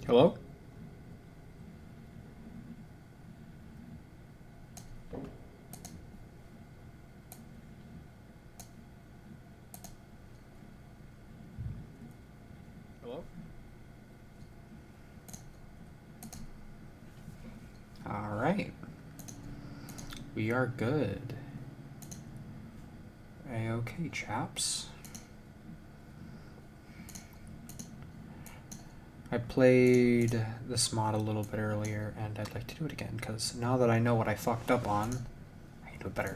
Hello? Hello? All right. We are good. A-okay, chaps. I played this mod a little bit earlier, and I'd like to do it again, because now that I know what I fucked up on, I can do it better.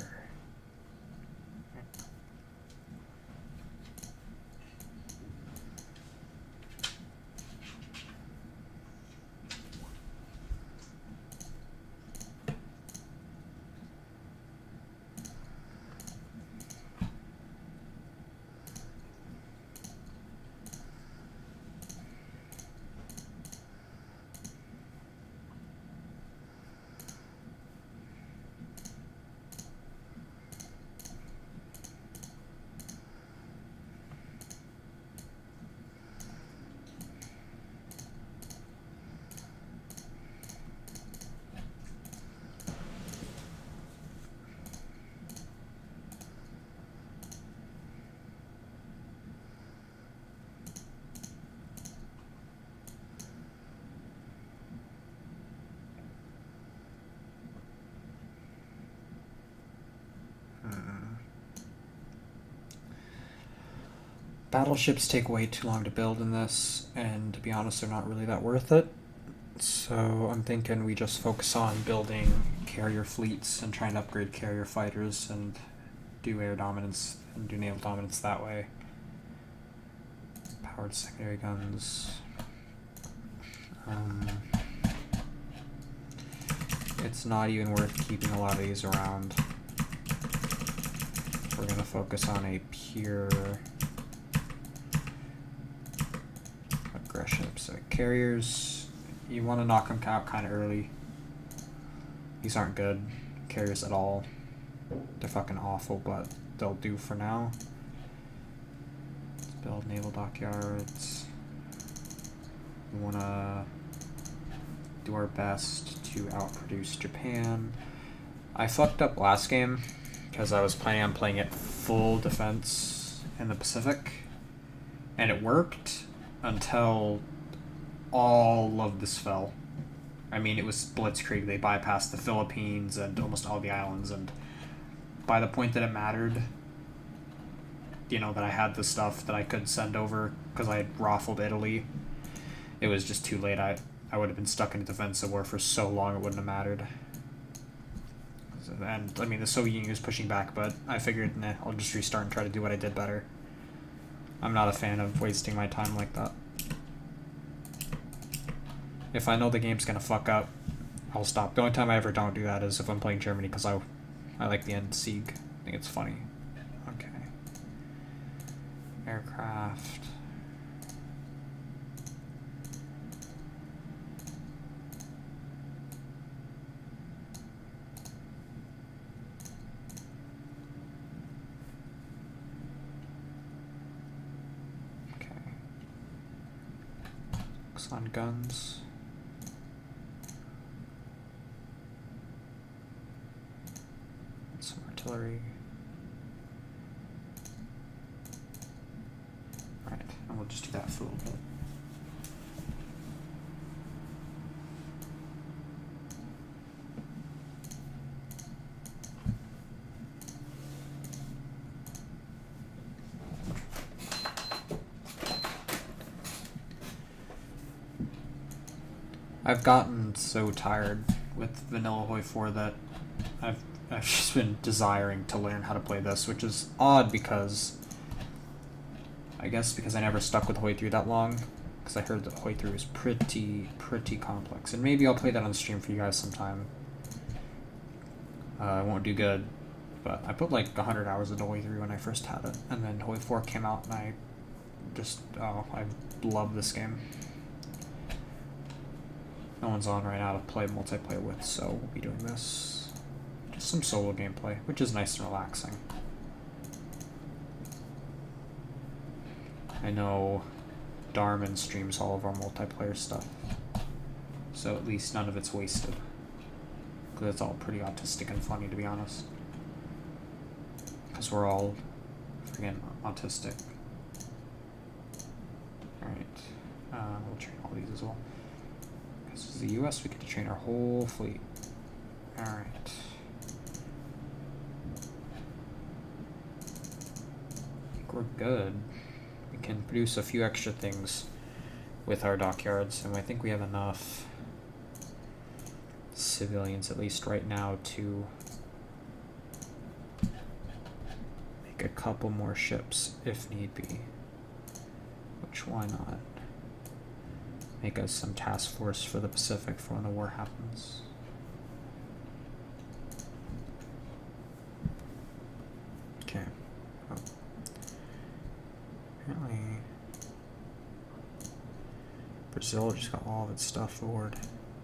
Battleships take way too long to build in this, and to be honest, they're not really that worth it. So I'm thinking we just focus on building carrier fleets and trying to upgrade carrier fighters and do air dominance and do naval dominance that way. Powered secondary guns. It's not even worth keeping a lot of these around. We're going to focus on a pure aggression. So carriers, you want to knock them out kind of early. These aren't good carriers at all. They're fucking awful, but they'll do for now. Let's build naval dockyards. We want to do our best to outproduce Japan. I fucked up last game because I was planning on playing it full defense in the Pacific, and it worked until all of this fell. I mean, it was blitzkrieg. They bypassed the Philippines and almost all the islands, and by the point that it mattered, you know, that I had the stuff that I could send over because I had raffled Italy, it was just too late. I would have been stuck in a defensive war for so long it wouldn't have mattered. And, I mean, the Soviet Union was pushing back, but I figured, nah, I'll just restart and try to do what I did better. I'm not a fan of wasting my time like that. If I know the game's gonna fuck up, I'll stop. The only time I ever don't do that is if I'm playing Germany, because I like the end Sieg. I think it's funny. Okay. Aircraft. On guns. Some artillery. Right, and we'll just do that for a little bit. I've gotten so tired with vanilla hoi4 that I've just been desiring to learn how to play this, which is odd because I guess because I never stuck with hoi3 that long, because I heard that hoi3 is pretty complex, and maybe I'll play that on stream for you guys sometime. I won't do good, but I put like 100 hours into hoi3 when I first had it, and then hoi4 came out and I love this game. No one's on right now to play multiplayer with, so we'll be doing this. Just some solo gameplay, which is nice and relaxing. I know Darman streams all of our multiplayer stuff. So at least none of it's wasted. Because it's all pretty autistic and funny, to be honest. Because we're all freaking autistic. Alright. We'll train all these as well. Because this is the US, we get to train our whole fleet. Alright. I think we're good. We can produce a few extra things with our dockyards, and I think we have enough civilians, at least right now, to make a couple more ships if need be. Which, why not? Make us some task force for the Pacific for when the war happens. Okay. Oh. Apparently Brazil just got all of its stuff forward.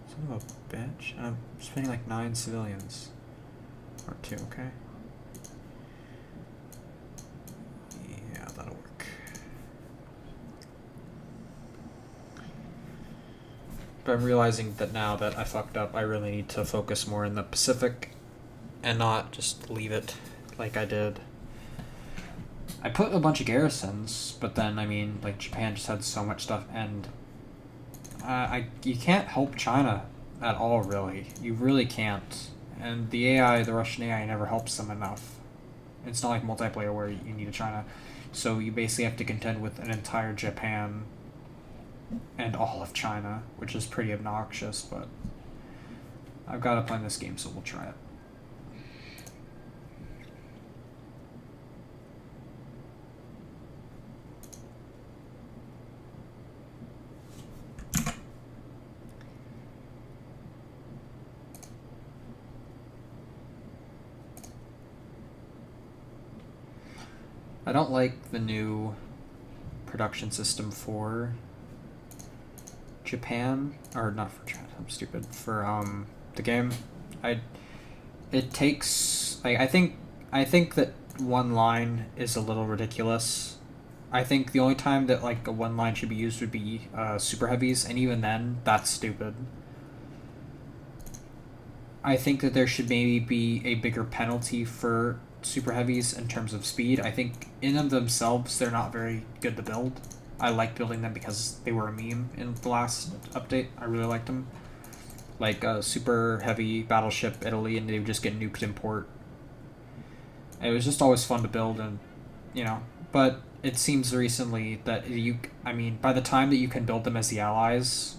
Son of a bitch. I'm spending like 9 civilians. Or 2, okay? Yeah, that'll work. But I'm realizing that now that I fucked up, I really need to focus more in the Pacific and not just leave it like I did. I put a bunch of garrisons, but then, I mean, like, Japan just had so much stuff, and you can't help China at all, really. You really can't. And the AI, the Russian AI, never helps them enough. It's not like multiplayer where you need a China. So you basically have to contend with an entire Japan and all of China, which is pretty obnoxious, but I've got to play this game, so we'll try it. I don't like the new production system for Japan, or not for Japan, I'm stupid, for the game. It takes, I think that one line is a little ridiculous. I think the only time that like a one line should be used would be super heavies, and even then, that's stupid. I think that there should maybe be a bigger penalty for super heavies in terms of speed. I think in of themselves they're not very good to build. I like building them because they were a meme in the last update. I really liked them. Like a super heavy battleship Italy, and they would just get nuked in port. It was just always fun to build, and you know, but it seems recently that by the time that you can build them as the allies,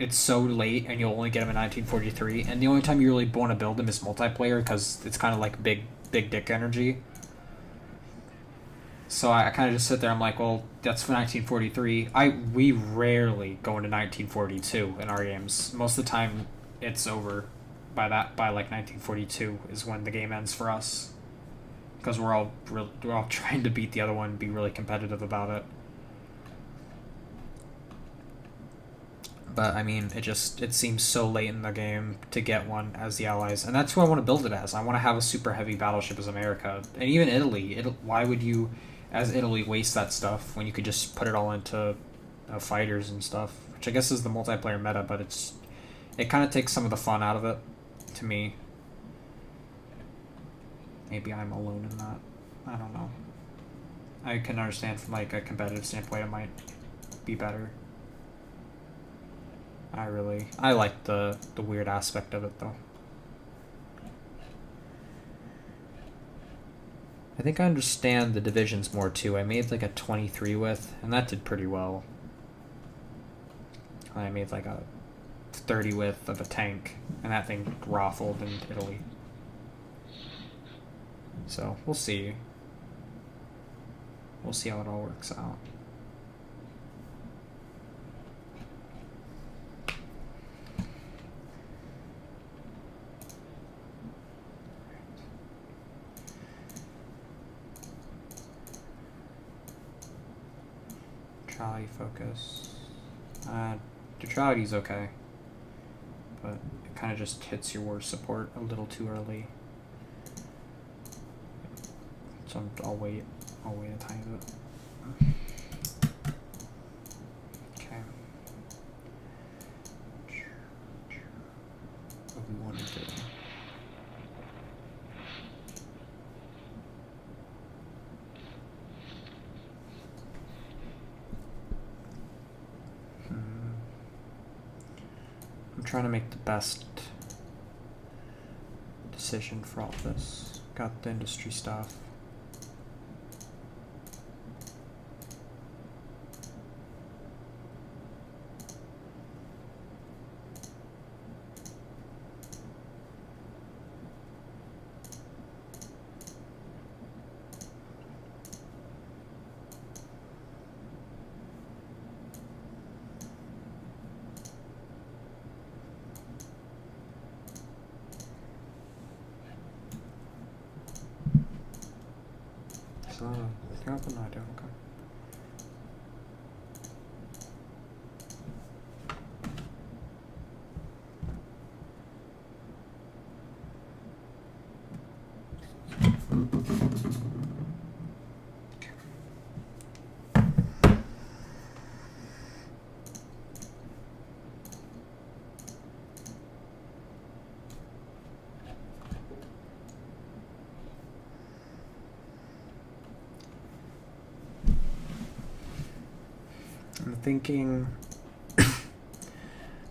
it's so late, and you'll only get them in 1943, and the only time you really want to build them is multiplayer, because it's kind of like big dick energy. So I kind of just sit there, I'm like, well, that's for 1943. We rarely go into 1942 in our games. Most of the time, it's over by like 1942 is when the game ends for us. Because we're all trying to beat the other one and be really competitive about it. But, I mean, it seems so late in the game to get one as the allies. And that's who I want to build it as. I want to have a super heavy battleship as America. And even Italy. Why would you, as Italy, waste that stuff when you could just put it all into fighters and stuff? Which I guess is the multiplayer meta, but it kind of takes some of the fun out of it, to me. Maybe I'm alone in that. I don't know. I can understand from like a competitive standpoint it might be better. I like the weird aspect of it, though. I think I understand the divisions more, too. I made like a 23 width, and that did pretty well. I made like a 30 width of a tank, and that thing raffled in Italy. So, we'll see. We'll see how it all works out. Neutrality focus. Neutrality's okay, but it kind of just hits your war support a little too early. So I'll wait a tiny bit. Okay. trying to make the best decision for all this. Got the industry stuff. So, can I open? No, I don't. Okay. I'm thinking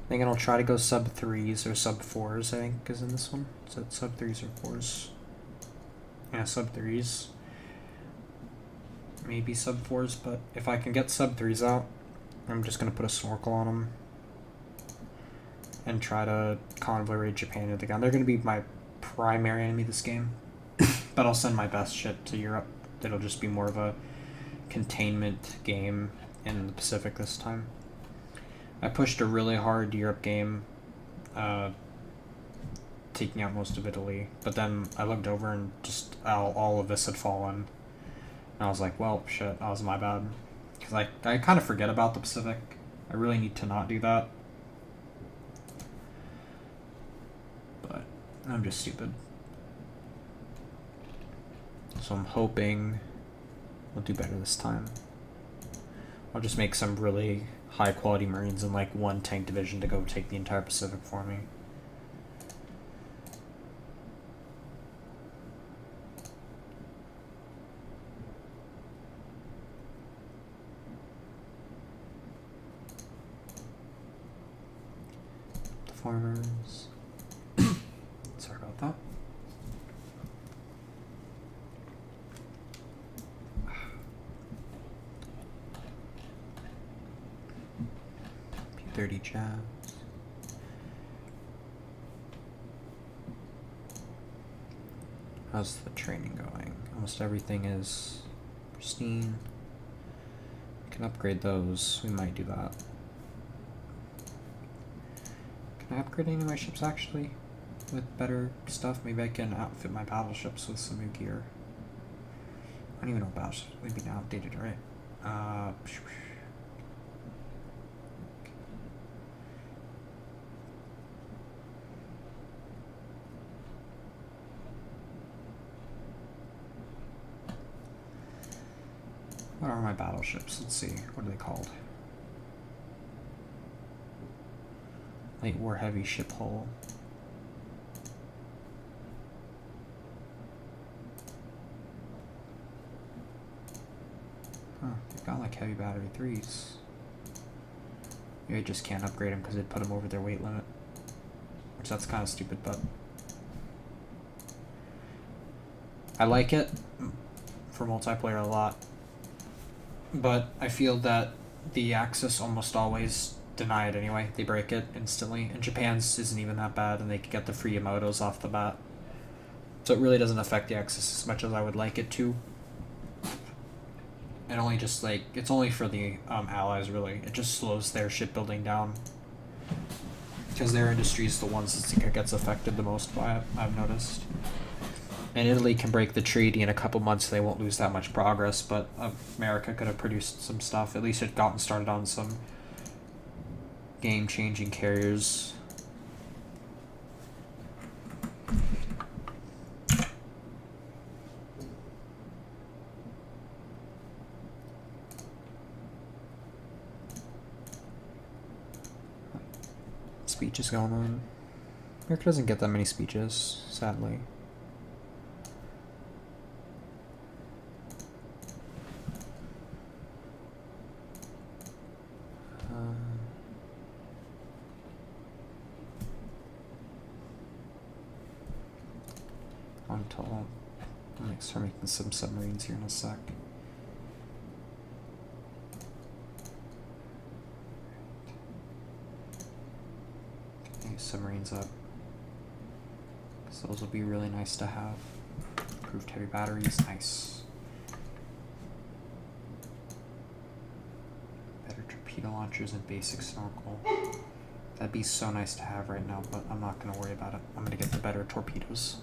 I'll try to go sub 3s or sub 4s, I think, is in this one. Is that sub 3s or 4s? Yeah, sub 3s. Maybe sub 4s, but if I can get sub 3s out, I'm just going to put a snorkel on them and try to convoy raid Japan into the gun. They're going to be my primary enemy this game, but I'll send my best shit to Europe. It'll just be more of a containment game in the Pacific this time. I pushed a really hard Europe game, taking out most of Italy, but then I looked over and just all of this had fallen. And I was like, well, shit, that was my bad. Because I kind of forget about the Pacific. I really need to not do that. But I'm just stupid. So I'm hoping we'll do better this time. I'll just make some really high quality Marines and like one tank division to go take the entire Pacific for me. The farmers. Sorry about that. P30 jabs. How's the training going? Almost everything is pristine. We can upgrade those. We might do that. Can I upgrade any of my ships actually with better stuff? Maybe I can outfit my battleships with some new gear. I don't even know battleships. Maybe now updated, right? What are my battleships? Let's see. What are they called? Light war heavy ship hull. Huh, they've got like heavy battery 3s. Maybe I just can't upgrade them because they'd put them over their weight limit. Which that's kind of stupid, but I like it for multiplayer a lot. But I feel that the Axis almost always deny it anyway. They break it instantly. And Japan's isn't even that bad, and they can get the free Yamatos off the bat. So it really doesn't affect the Axis as much as I would like it to. And only just like, it's only for the allies really. It just slows their shipbuilding down. Because their industry is the ones that gets affected the most by it, I've noticed. And Italy can break the treaty in a couple months, they won't lose that much progress, but America could have produced some stuff. At least it gotten started on some game-changing carriers. Speeches going on. America doesn't get that many speeches, sadly. Like, start making some submarines here in a sec. Get these submarines up. So those will be really nice to have. Improved heavy batteries, nice. Better torpedo launchers and basic snorkel. That'd be so nice to have right now, but I'm not going to worry about it. I'm going to get the better torpedoes.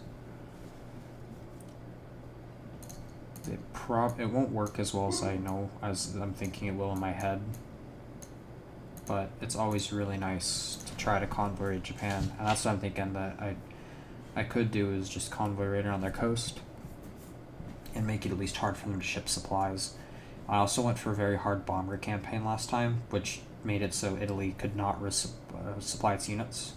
It won't work as well as as I'm thinking it will in my head. But it's always really nice to try to convoy raid Japan. And that's what I'm thinking that I could do, is just convoy raid around their coast and make it at least hard for them to ship supplies. I also went for a very hard bomber campaign last time, which made it so Italy could not supply its units,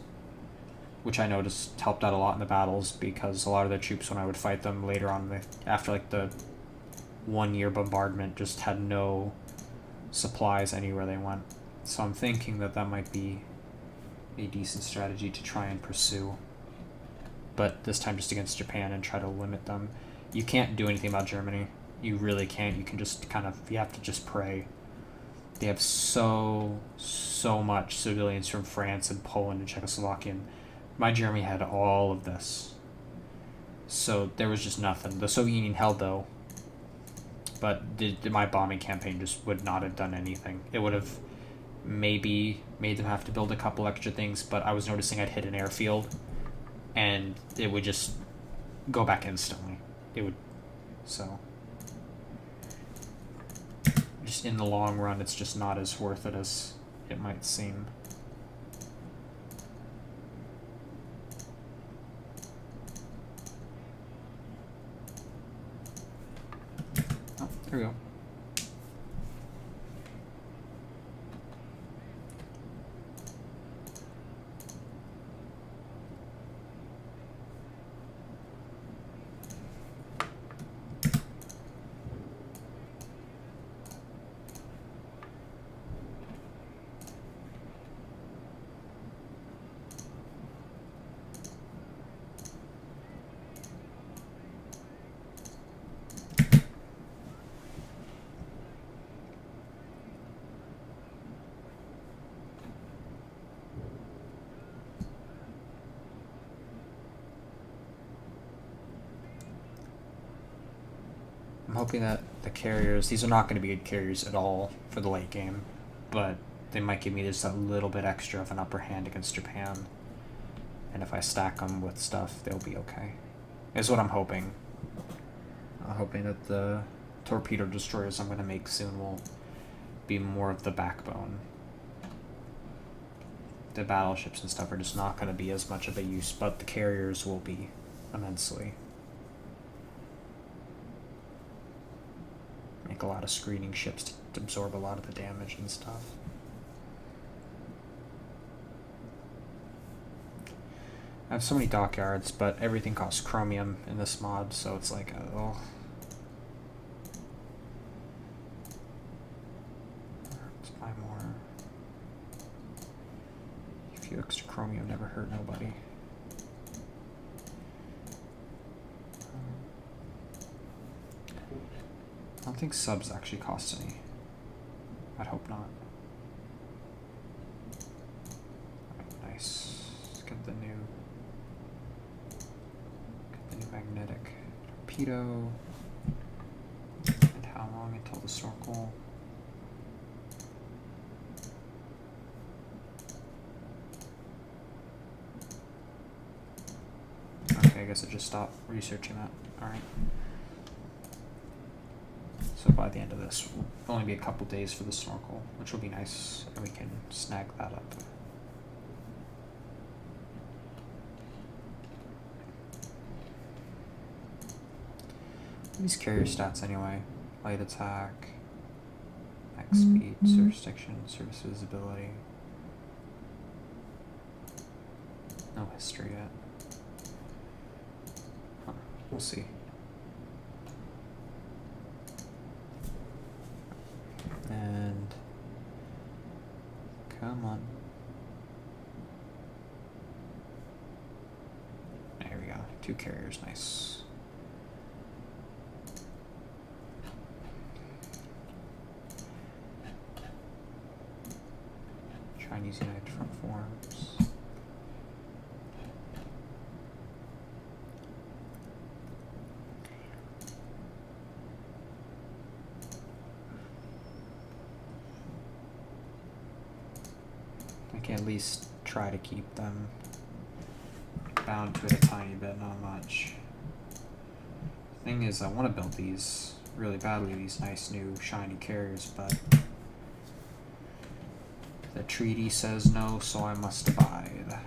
which I noticed helped out a lot in the battles, because a lot of their troops, when I would fight them later on, after like the 1 year bombardment, just had no supplies anywhere they went. So I'm thinking that that might be a decent strategy to try and pursue, but this time just against Japan, and try to limit them. You can't do anything about Germany. You really can't. You can just you have to just pray. They have so much civilians from France and Poland and Czechoslovakia. My Germany had all of this. So there was just nothing. The Soviet Union held, though, but my bombing campaign just would not have done anything. It would have maybe made them have to build a couple extra things, but I was noticing I'd hit an airfield, and it would just go back instantly. It would, so... just in the long run, it's just not as worth it as it might seem. Oh, there we go. I'm hoping that the carriers, these are not going to be good carriers at all for the late game, but they might give me just a little bit extra of an upper hand against Japan. And if I stack them with stuff, they'll be okay. Is what I'm hoping. I'm hoping that the torpedo destroyers I'm going to make soon will be more of the backbone. The battleships and stuff are just not going to be as much of a use, but the carriers will be immensely. Make a lot of screening ships to absorb a lot of the damage and stuff. I have so many dockyards, but everything costs chromium in this mod, so it's like, oh. Let's buy more. A few extra chromium never hurt nobody. I don't think subs actually cost any. I'd hope not. Right, nice. Let's get the new magnetic torpedo. And how long until the snorkel? Okay, I guess I just stopped researching that. Alright. So by the end of this, will only be a couple days for the snorkel, which will be nice, and we can snag that up. These carrier stats anyway: light attack, max speed, jurisdiction, service visibility. No history yet. Huh, we'll see. And come on. There we go. 2 carriers, nice. Chinese United Front forms. I can at least try to keep them bound to it a tiny bit, not much. Thing is, I want to build these really badly, these nice new shiny carriers, but the treaty says no, so I must abide.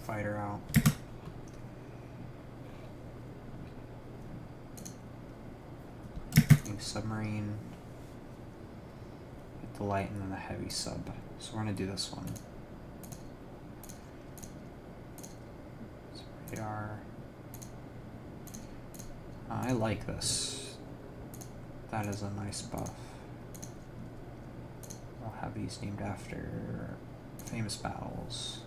Fighter out. New submarine. Get the light and then the heavy sub. So we're gonna do this one. So radar. I like this. That is a nice buff. I'll have these named after famous battles.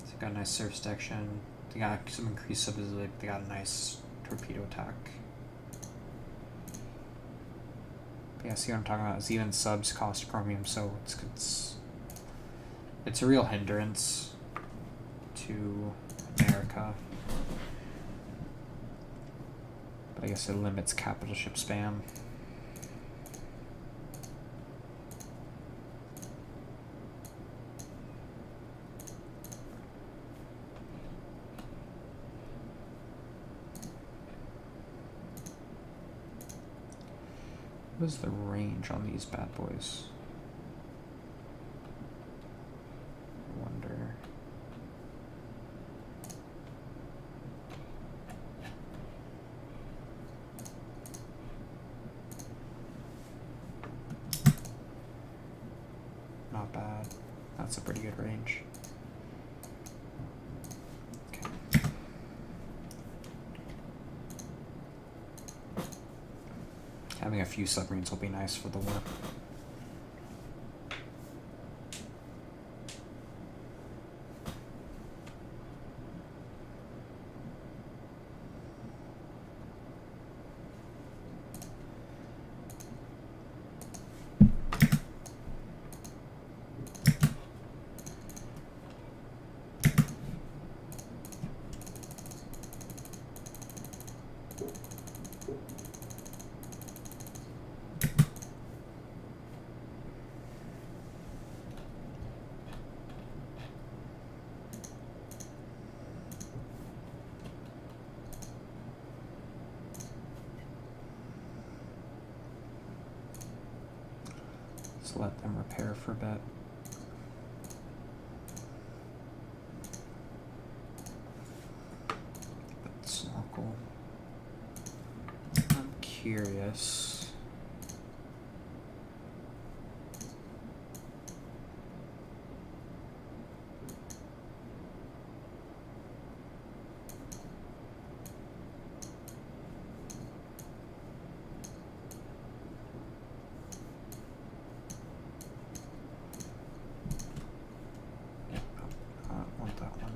So got a nice surface detection. They got some increased subvisibility, but they got a nice torpedo attack. But yeah, see what I'm talking about? Is even subs cost chromium, so it's a real hindrance to America. But I guess it limits capital ship spam. What is the range on these bad boys? I wonder. Not bad. That's a pretty good range. Okay. Having a few submarines will be nice for the war. Let's let them repair for a bit. That's not cool. I'm curious.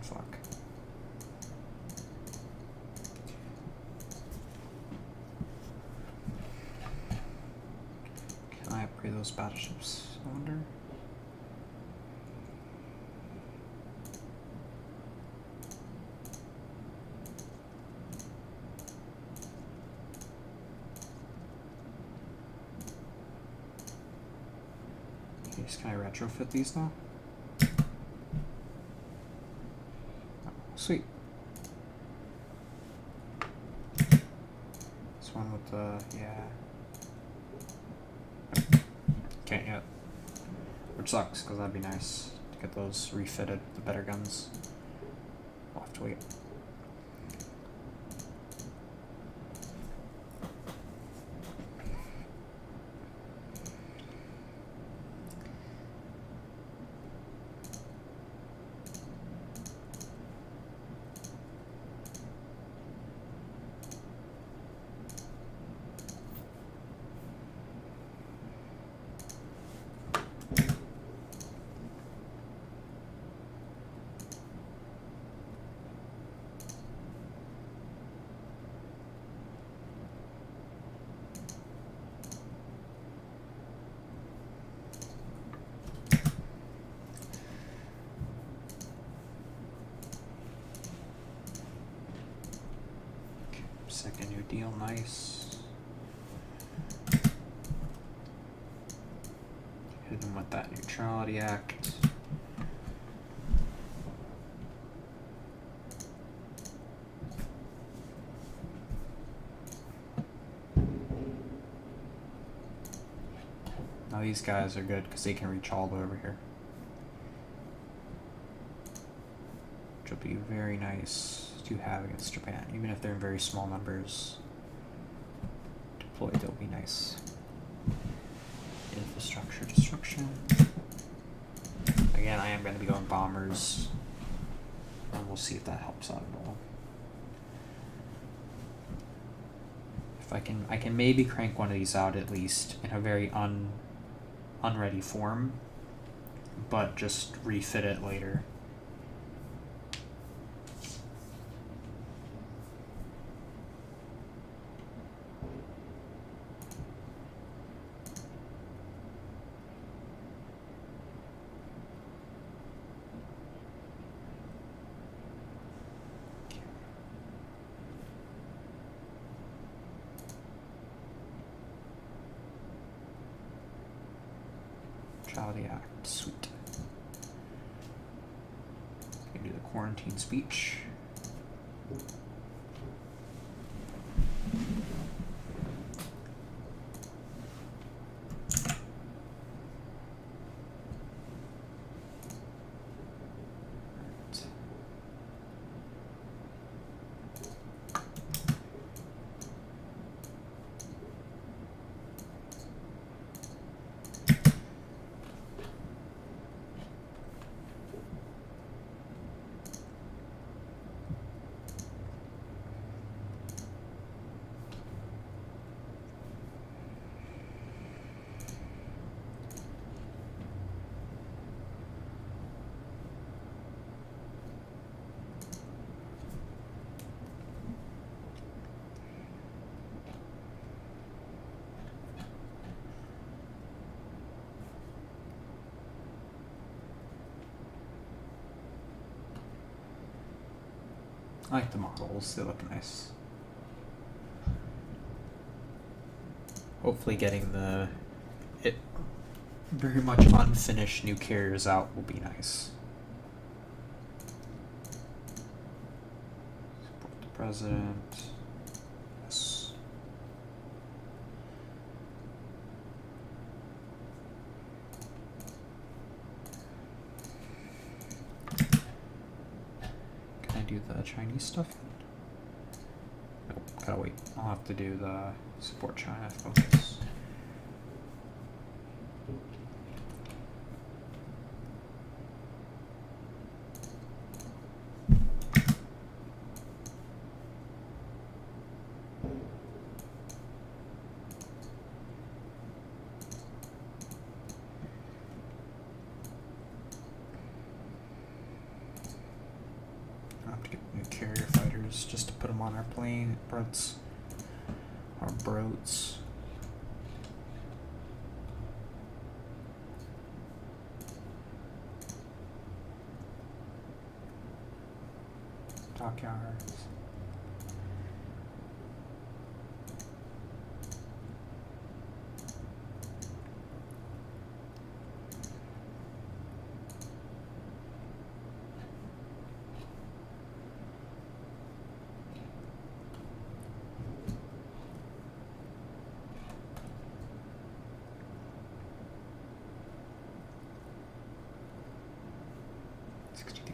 Fuck. Can I upgrade those battleships? I wonder. Okay, just can I retrofit these now? Sweet. This one with the, yeah. Can't yet. Which sucks, because that'd be nice to get those refitted, the better guns. We'll have to wait. Second New Deal, nice. Hit them with that Neutrality Act. Now these guys are good because they can reach all the way over here. Which will be very nice to have against Japan. Even if they're in very small numbers deployed, they'll be nice. Infrastructure destruction. Again, I am going to be going bombers. And we'll see if that helps out at all. If I can maybe crank one of these out at least in a very unready form, but just refit it later. Neutrality Act, sweet. Gonna do the quarantine speech. I like the models, they look nice. Hopefully getting the very much unfinished new carriers out will be nice. Support the president. Yes. Can I do the Chinese stuff? Nope, gotta wait. I'll have to do the support China focus. Just to put them on our plane, our boats. Dockyards.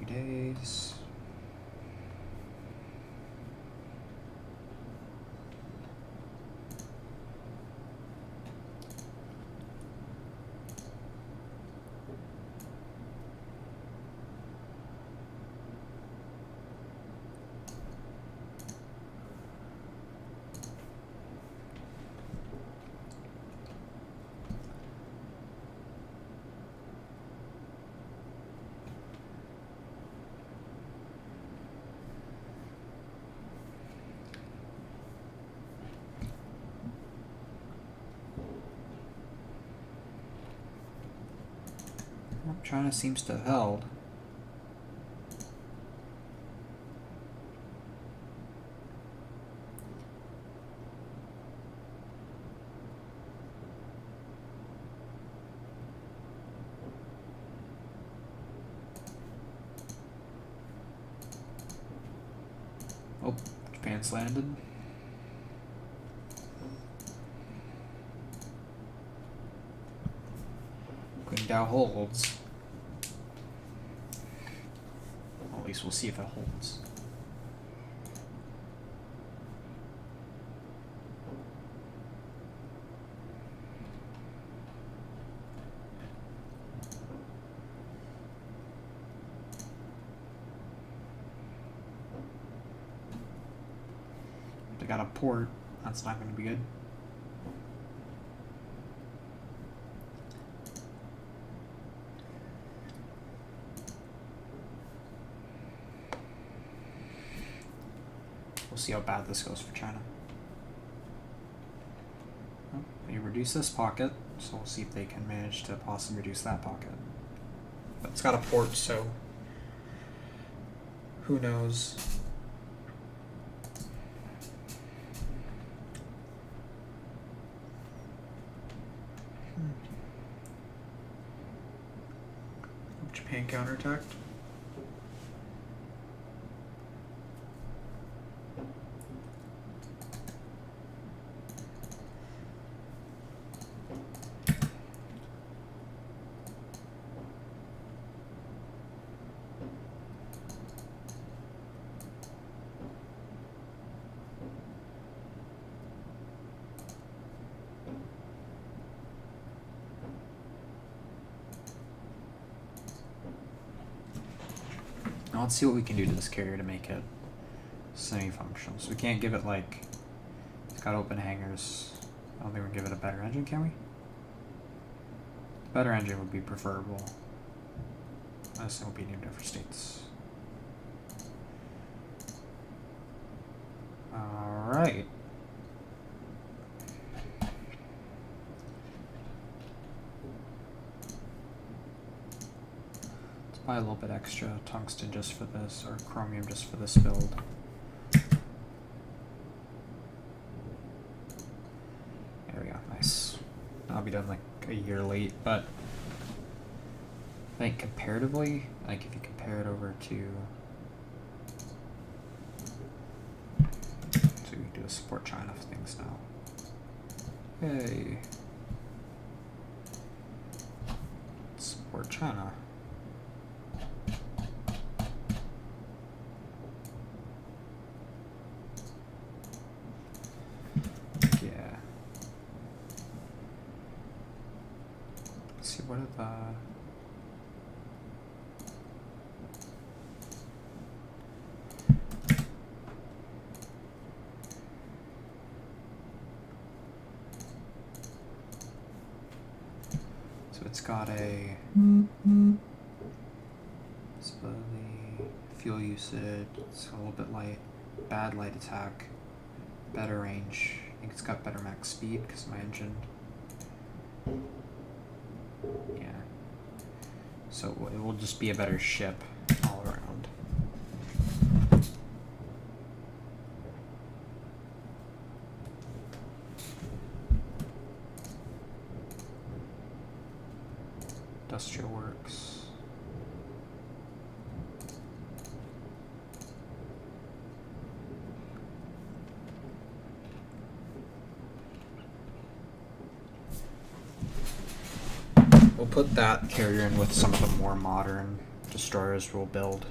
Days. China seems to have held. Oh, Japan's landed. Qingdao holds. Well, at least we'll see if it holds. They got a port. That's not going to be good. We'll see how bad this goes for China. Oh, they reduce this pocket, so we'll see if they can manage to possibly reduce that pocket. But it's got a port, so who knows? Japan counterattacked. Now let's see what we can do to this carrier to make it semi-functional. So we can't give it like, it's got open hangars. I don't think we can give it a better engine, can we? A better engine would be preferable. This will be named different states. Alright. Buy a little bit extra tungsten just for this, or chromium just for this build. There we go, nice. I'll be done like a year late, but I think comparatively, like if you compare it over to, so we do a support China things now. Hey, support China. What are the so it's got a so the fuel usage, it's a little bit light, bad light attack, better range. I think it's got better max speed because of my engine. Yeah. So it will just be a better ship all around. Industrial works. We'll put that carrier in with some of the more modern destroyers we'll build.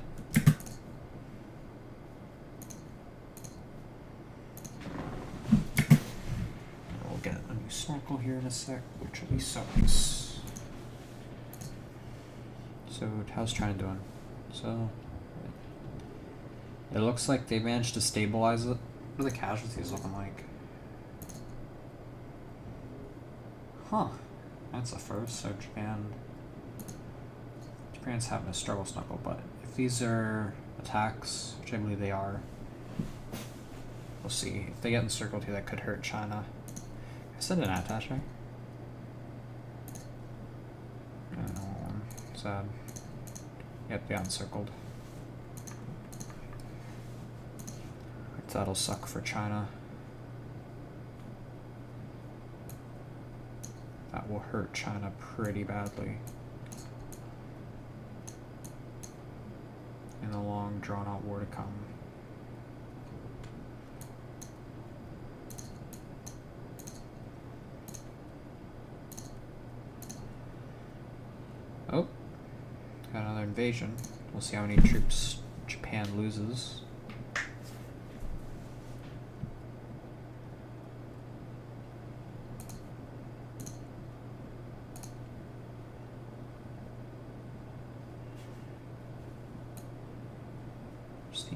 We'll get a new snorkel here in a sec, which really sucks. So how's China doing? So it looks like they managed to stabilize it. What are the casualties looking like? Huh. That's a first, so Japan's having a struggle snuggle, but if these are attacks, which I believe they are, we'll see. If they get encircled here, that could hurt China. I said an attach, right? Sad. Yep, they got encircled. That'll suck for China. That will hurt China pretty badly in the long drawn out war to come. invasion. We'll see how many troops Japan loses. See.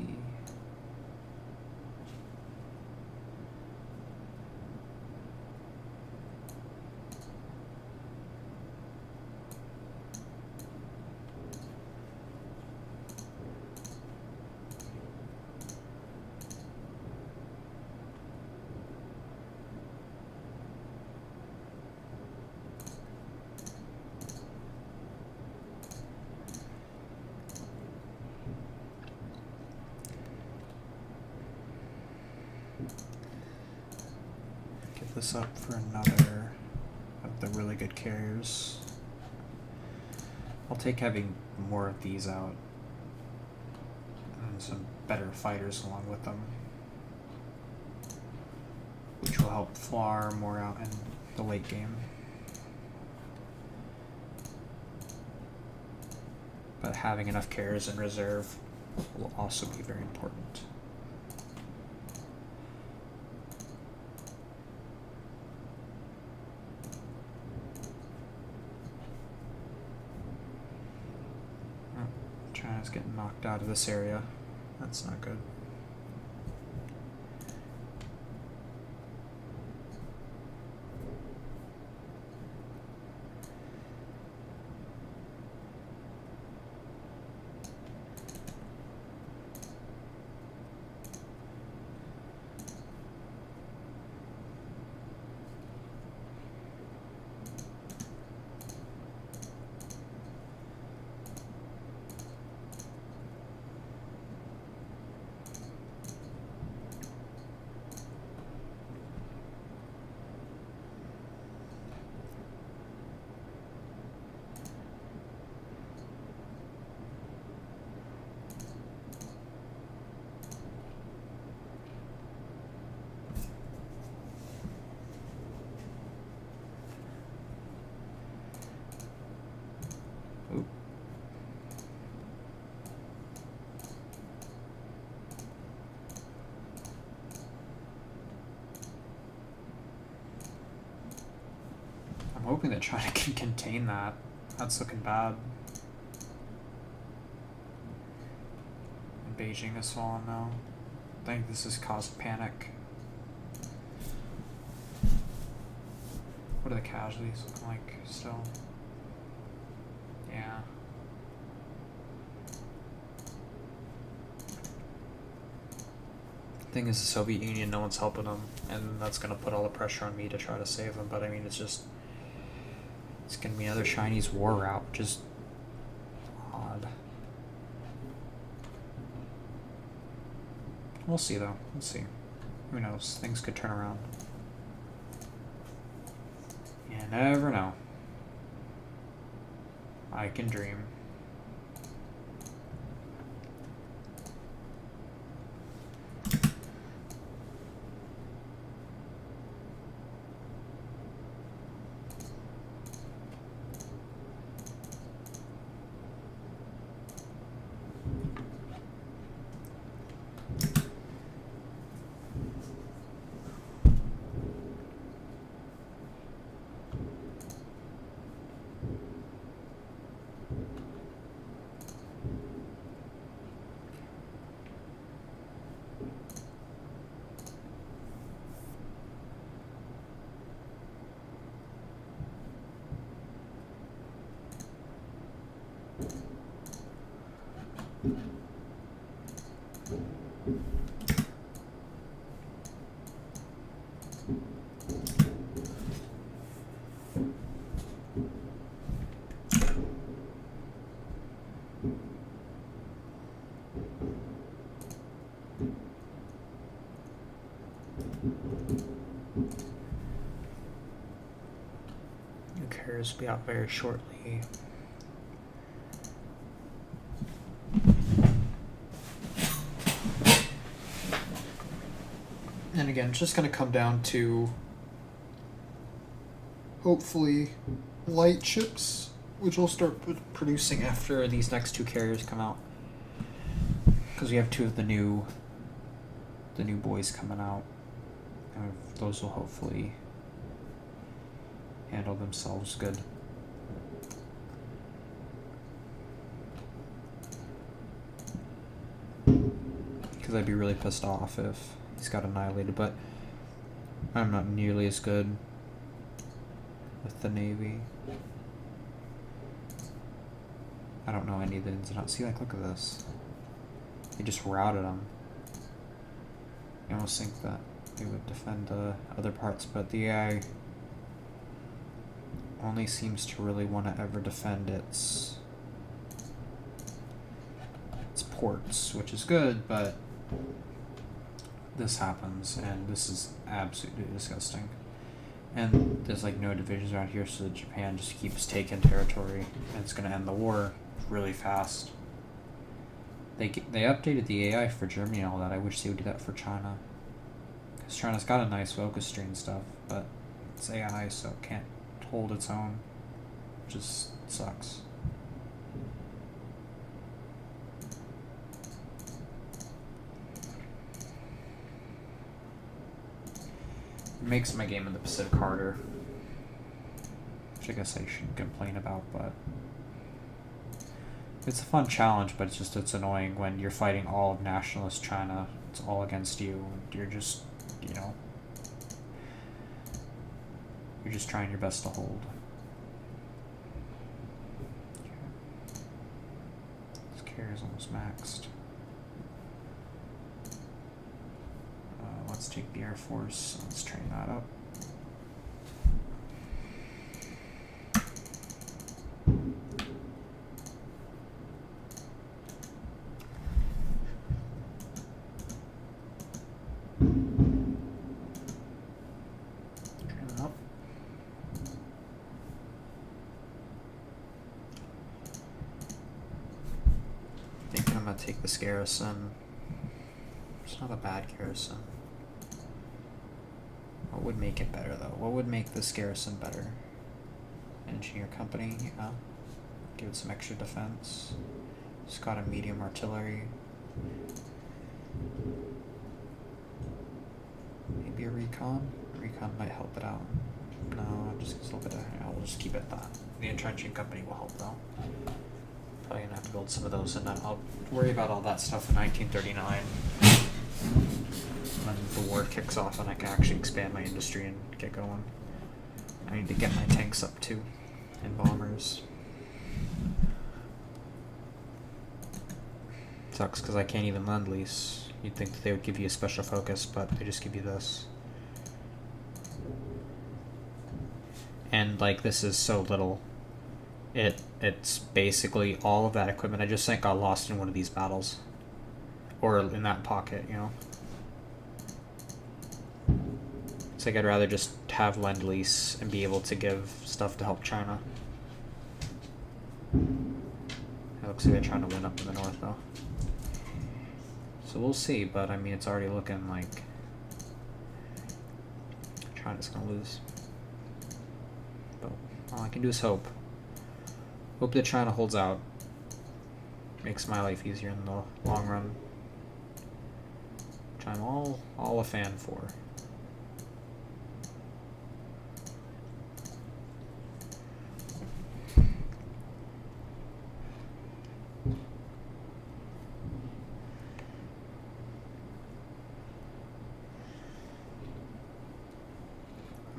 Give this up for another of the really good carriers. I'll take having more of these out and some better fighters along with them, which will help Flar more out in the late game. But having enough carriers in reserve will also be very important. China's getting knocked out of this area. That's not good. Oop. I'm hoping that China can contain that. That's looking bad. And Beijing has fallen now. I think this has caused panic. What are the casualties looking like still? Yeah. Thing is, the Soviet Union, no one's helping them, and that's gonna put all the pressure on me to try to save them. But I mean, it's gonna be another Chinese war route, which is odd. We'll see though. We'll see. Who knows? Things could turn around. You never know. I can dream. New carriers will be out very shortly. And again, it's just going to come down to hopefully light ships which will start producing after these next 2 carriers come out. Because we have 2 of the new boys coming out. And those will hopefully handle themselves good. Because I'd be really pissed off if he's got annihilated, but I'm not nearly as good with the Navy. I don't know any of the ins and outs. See, like, look at this. They just routed them. You almost think that they would defend other parts, but the AI only seems to really want to ever defend its ports, which is good, but this happens, and this is absolutely disgusting. And there's like no divisions around here, so Japan just keeps taking territory, and it's going to end the war really fast. They updated the AI for Germany and all that. I wish they would do that for China. Because China's got a nice focus tree and stuff, but it's AI, so it can't hold its own. It just sucks. It makes my game in the Pacific harder. Which I guess I shouldn't complain about, but it's a fun challenge, but it's annoying when you're fighting all of nationalist China. It's all against you, and you're just, you're just trying your best to hold. Okay. This carrier's almost maxed. Let's take the Air Force. Let's train that up. Thinking I'm gonna take this garrison. It's not a bad garrison. What would make it better, though? What would make this garrison better? Engineer company, yeah. Give it some extra defense. It's got a medium artillery. Maybe a recon? Recon might help it out. No, just gives a little bit of... I'll just keep it at that. The entrenching company will help, though. Probably gonna have to build some of those, and then I'll worry about all that stuff in 1939. When the war kicks off and I can actually expand my industry and get going. I need to get my tanks up too, and bombers. Sucks because I can't even lend lease. You'd think that they would give you a special focus, but they just give you this. And like, this is so little. It's basically all of that equipment I just think got lost in one of these battles. Or in that pocket, It's like I'd rather just have Lend-Lease and be able to give stuff to help China. It looks like they're trying to win up in the north, though. So we'll see, but I mean, it's already looking like China's gonna lose. But all I can do is hope. Hope that China holds out. Makes my life easier in the long run. Which I'm all a fan for.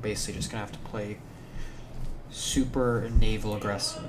Basically just gonna have to play super naval aggressive.